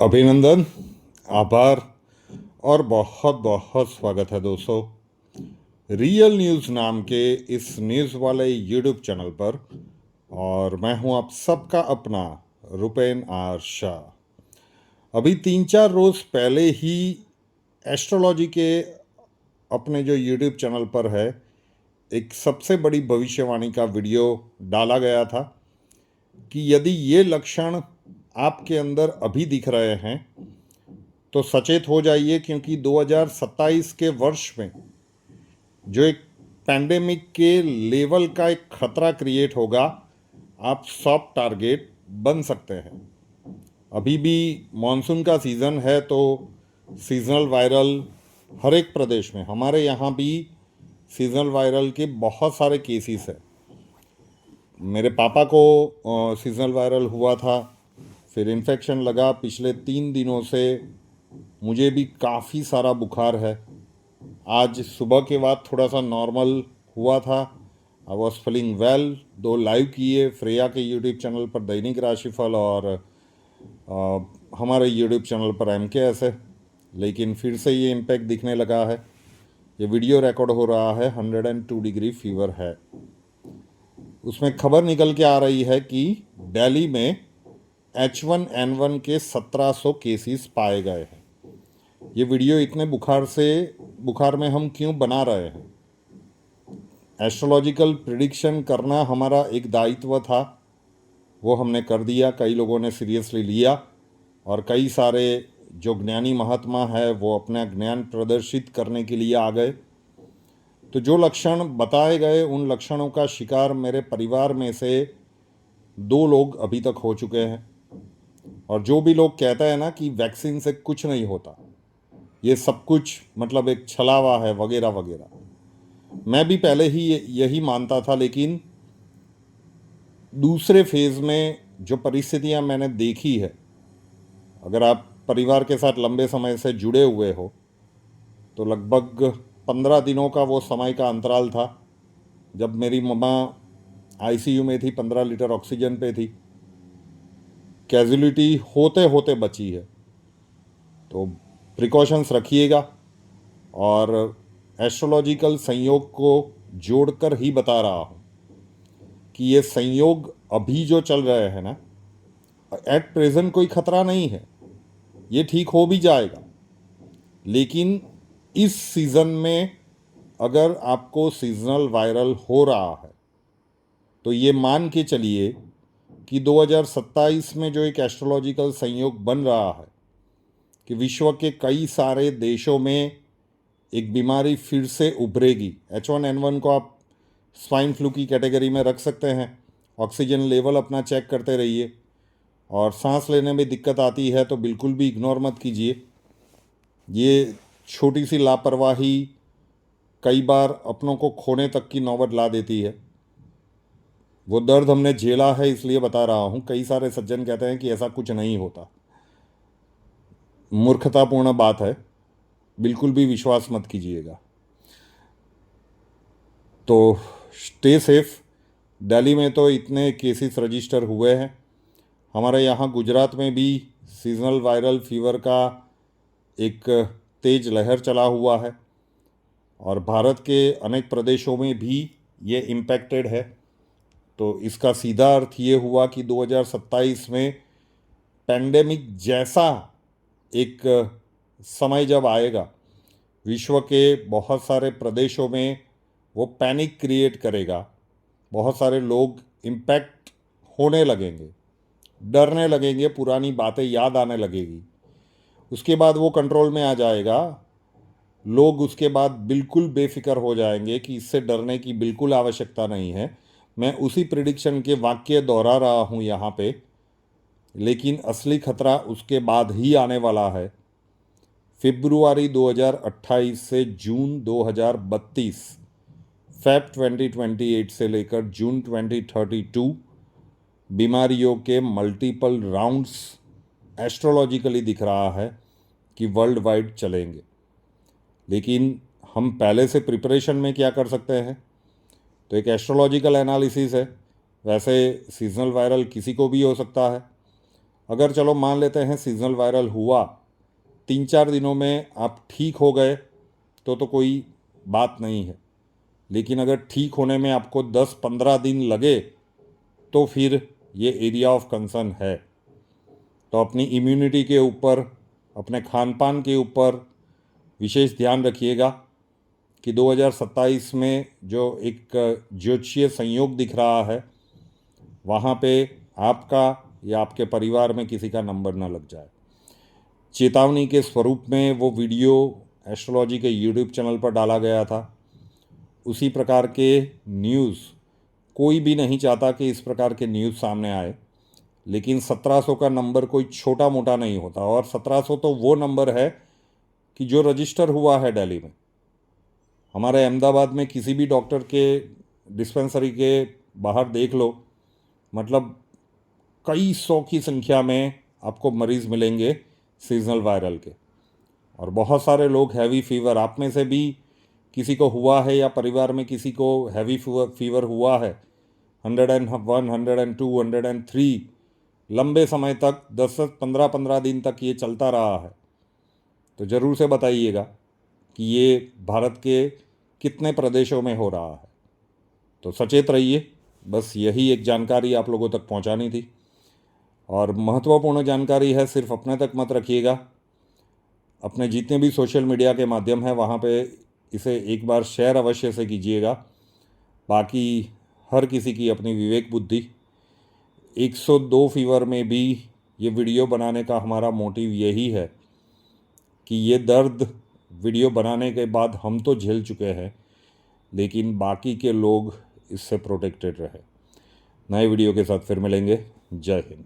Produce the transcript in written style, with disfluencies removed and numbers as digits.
अभिनंदन, आभार और बहुत बहुत स्वागत है दोस्तों रियल न्यूज़ नाम के इस न्यूज़ वाले यूट्यूब चैनल पर। और मैं हूं आप सबका अपना रुपेन आर शाह। अभी 3-4 रोज़ पहले ही एस्ट्रोलॉजी के अपने जो यूट्यूब चैनल पर है एक सबसे बड़ी भविष्यवाणी का वीडियो डाला गया था कि यदि ये लक्षण आपके अंदर अभी दिख रहे हैं तो सचेत हो जाइए, क्योंकि 2027 के वर्ष में जो एक पैंडेमिक के लेवल का एक खतरा क्रिएट होगा, आप सॉफ्ट टारगेट बन सकते हैं। अभी भी मॉनसून का सीज़न है तो सीजनल वायरल हर एक प्रदेश में, हमारे यहाँ भी सीजनल वायरल के बहुत सारे केसेस हैं। मेरे पापा को सीजनल वायरल हुआ था, फिर इन्फेक्शन लगा। पिछले 3 दिनों से मुझे भी काफ़ी सारा बुखार है। आज सुबह के बाद थोड़ा सा नॉर्मल हुआ था। I was feeling well. 2 live किए फ्रेया के यूट्यूब चैनल पर, दैनिक राशिफल, और हमारे यूट्यूब चैनल पर MKS है। लेकिन फिर से ये इम्पैक्ट दिखने लगा है। ये वीडियो रिकॉर्ड हो रहा है, 102 डिग्री फीवर है। उसमें खबर निकल के आ रही है कि दिल्ली में H1N1 के 1700 केसेस पाए गए हैं। ये वीडियो इतने बुखार में हम क्यों बना रहे हैं? एस्ट्रोलॉजिकल प्रिडिक्शन करना हमारा एक दायित्व था, वो हमने कर दिया। कई लोगों ने सीरियसली लिया और कई सारे जो ज्ञानी महात्मा है वो अपना ज्ञान प्रदर्शित करने के लिए आ गए। तो जो लक्षण बताए गए, उन लक्षणों का शिकार मेरे परिवार में से 2 लोग अभी तक हो चुके हैं। और जो भी लोग कहते हैं ना कि वैक्सीन से कुछ नहीं होता, ये सब कुछ मतलब एक छलावा है वगैरह वगैरह, मैं भी पहले ही यही मानता था। लेकिन दूसरे फेज़ में जो परिस्थितियां मैंने देखी है, अगर आप परिवार के साथ लंबे समय से जुड़े हुए हो तो लगभग 15 दिनों का वो समय का अंतराल था जब मेरी मम्मा ICU में थी, 15 लीटर ऑक्सीजन पे थी, कैजुअलिटी होते होते बची है। तो प्रिकॉशंस रखिएगा। और एस्ट्रोलॉजिकल संयोग को जोड़कर ही बता रहा हूँ कि ये संयोग अभी जो चल रहे हैं ना, एट प्रेजेंट कोई खतरा नहीं है, ये ठीक हो भी जाएगा। लेकिन इस सीज़न में अगर आपको सीजनल वायरल हो रहा है तो ये मान के चलिए कि 2027 में जो एक एस्ट्रोलॉजिकल संयोग बन रहा है कि विश्व के कई सारे देशों में एक बीमारी फिर से उभरेगी। H1N1 को आप स्वाइन फ्लू की कैटेगरी में रख सकते हैं। ऑक्सीजन लेवल अपना चेक करते रहिए, और सांस लेने में दिक्कत आती है तो बिल्कुल भी इग्नोर मत कीजिए। ये छोटी सी लापरवाही कई बार अपनों को खोने तक की नौबत ला देती है। वो दर्द हमने झेला है इसलिए बता रहा हूँ। कई सारे सज्जन कहते हैं कि ऐसा कुछ नहीं होता, मूर्खतापूर्ण बात है, बिल्कुल भी विश्वास मत कीजिएगा। तो स्टे सेफ। दिल्ली में तो इतने केसेस रजिस्टर हुए हैं। हमारे यहाँ गुजरात में भी सीजनल वायरल फीवर का एक तेज लहर चला हुआ है, और भारत के अनेक प्रदेशों में भी ये इम्पैक्टेड है। तो इसका सीधा अर्थ ये हुआ कि 2027 में पैंडेमिक जैसा एक समय जब आएगा, विश्व के बहुत सारे प्रदेशों में वो पैनिक क्रिएट करेगा। बहुत सारे लोग इम्पैक्ट होने लगेंगे, डरने लगेंगे, पुरानी बातें याद आने लगेगी। उसके बाद वो कंट्रोल में आ जाएगा। लोग उसके बाद बिल्कुल बेफिक्र हो जाएंगे कि इससे डरने की बिल्कुल आवश्यकता नहीं है। मैं उसी प्रिडिक्शन के वाक्य दोहरा रहा हूँ यहाँ पे, लेकिन असली खतरा उसके बाद ही आने वाला है। फरवरी 2028 से जून 2032, फेब 2028 से लेकर जून 2032 बीमारियों के मल्टीपल राउंड्स एस्ट्रोलॉजिकली दिख रहा है कि वर्ल्ड वाइड चलेंगे। लेकिन हम पहले से प्रिपरेशन में क्या कर सकते हैं? तो एक एस्ट्रोलॉजिकल एनालिसिस है। वैसे सीजनल वायरल किसी को भी हो सकता है, अगर चलो मान लेते हैं सीजनल वायरल हुआ, 3-4 दिनों में आप ठीक हो गए तो कोई बात नहीं है। लेकिन अगर ठीक होने में आपको 10-15 दिन लगे तो फिर ये एरिया ऑफ कंसर्न है। तो अपनी इम्यूनिटी के ऊपर, अपने खान पान के ऊपर विशेष ध्यान रखिएगा कि 2027 में जो एक ज्योतिषीय संयोग दिख रहा है वहाँ पे आपका या आपके परिवार में किसी का नंबर न लग जाए। चेतावनी के स्वरूप में वो वीडियो एस्ट्रोलॉजी के यूट्यूब चैनल पर डाला गया था। उसी प्रकार के न्यूज़ कोई भी नहीं चाहता कि इस प्रकार के न्यूज़ सामने आए, लेकिन 1700 का नंबर कोई छोटा मोटा नहीं होता। और 1700 तो वो नंबर है कि जो रजिस्टर हुआ है दिल्ली में। हमारे अहमदाबाद में किसी भी डॉक्टर के डिस्पेंसरी के बाहर देख लो, मतलब कई सौ की संख्या में आपको मरीज़ मिलेंगे सीजनल वायरल के। और बहुत सारे लोग हैवी फीवर, आप में से भी किसी को हुआ है या परिवार में किसी को हैवी फीवर हुआ है, 101, 102, 103, लंबे समय तक 10-15 दिन तक ये चलता रहा है, तो ज़रूर से बताइएगा कि ये भारत के कितने प्रदेशों में हो रहा है। तो सचेत रहिए। बस यही एक जानकारी आप लोगों तक पहुंचानी थी। और महत्वपूर्ण जानकारी है, सिर्फ अपने तक मत रखिएगा, अपने जितने भी सोशल मीडिया के माध्यम हैं वहाँ पे इसे एक बार शेयर अवश्य से कीजिएगा। बाकी हर किसी की अपनी विवेक बुद्धि। 102 फीवर में भी ये वीडियो बनाने का हमारा मोटिव यही है कि ये दर्द वीडियो बनाने के बाद हम तो झेल चुके हैं, लेकिन बाकी के लोग इससे प्रोटेक्टेड रहे। नए वीडियो के साथ फिर मिलेंगे। जय हिंद।